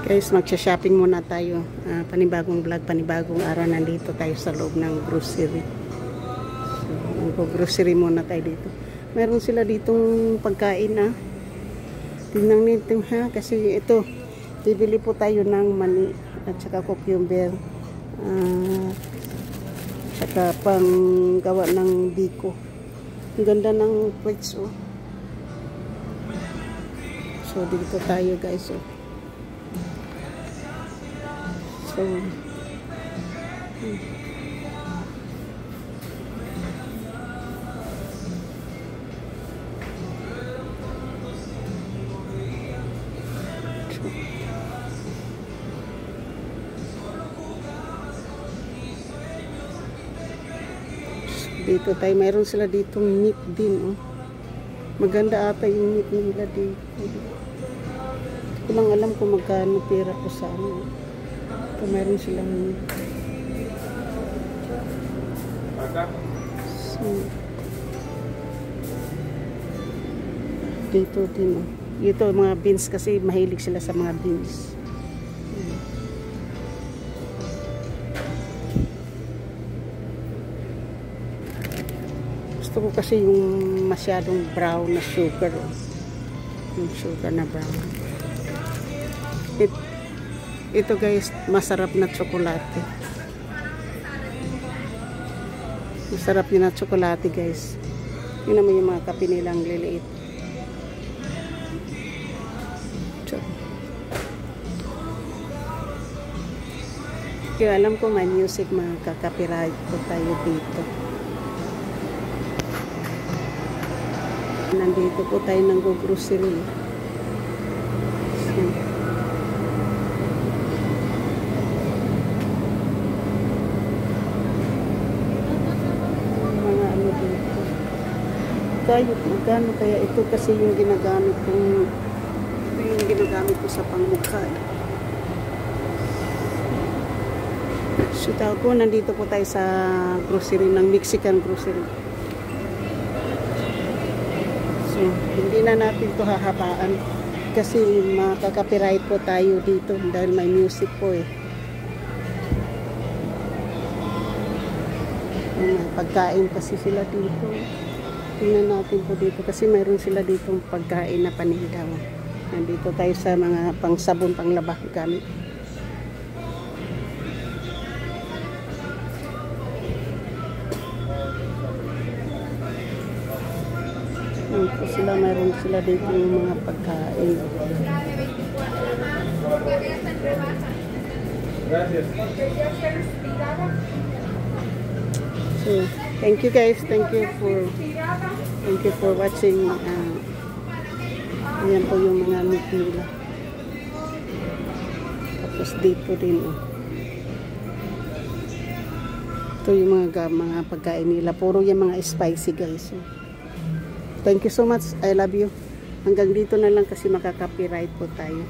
Guys, magsha-shopping muna tayo. Panibagong vlog, panibagong araw. Nandito tayo sa loob ng grocery. So, mag-grocery muna tayo dito. Meron sila ditong pagkain Tingnan nito kasi ito, bibili po tayo ng mani at saka cucumber. Saka pang gawa ng biko. Ang ganda ng plates So, dito tayo guys So, dito tayo, mayroon sila ditong meat din maganda ata yung meat nila dito. Hindi ko lang alam kung magkano pera ko sa ito mayroon silang meat. So, dito din ito mga beans kasi mahilig sila sa mga beans. Gusto ko kasi yung masyadong brown na sugar yung sugar na brown. Ito guys, masarap na tsokolate. Masarap yun na tsokolate guys. Yun naman yung mga kape nilang liliit. Kaya alam ko may music, makaka-copyright po tayo dito. Nandito po tayo ng grocery. So, mga dito. Magkano kaya ito kasi yung ginagamit ko sa pangmukha. So, nandito po tayo sa grocery ng Mexican grocery. So, hindi na natin ito hahabaan kasi makaka-copyright po tayo dito dahil may music po pagkain kasi sila dito. Tingnan natin po dito kasi mayroon sila ditong pagkain na paninda. Nandito tayo sa mga pangsabon, panglaba gamit. Mayroon sila dito yung mga pagkain. So, thank you guys. Thank you for watching. Ayan po yung mga meat nila. Tapos dito din ito yung mga pagkain nila. Puro yung mga spicy guys. Thank you so much. I love you. Hanggang dito na lang kasi makaka-copyright po tayo.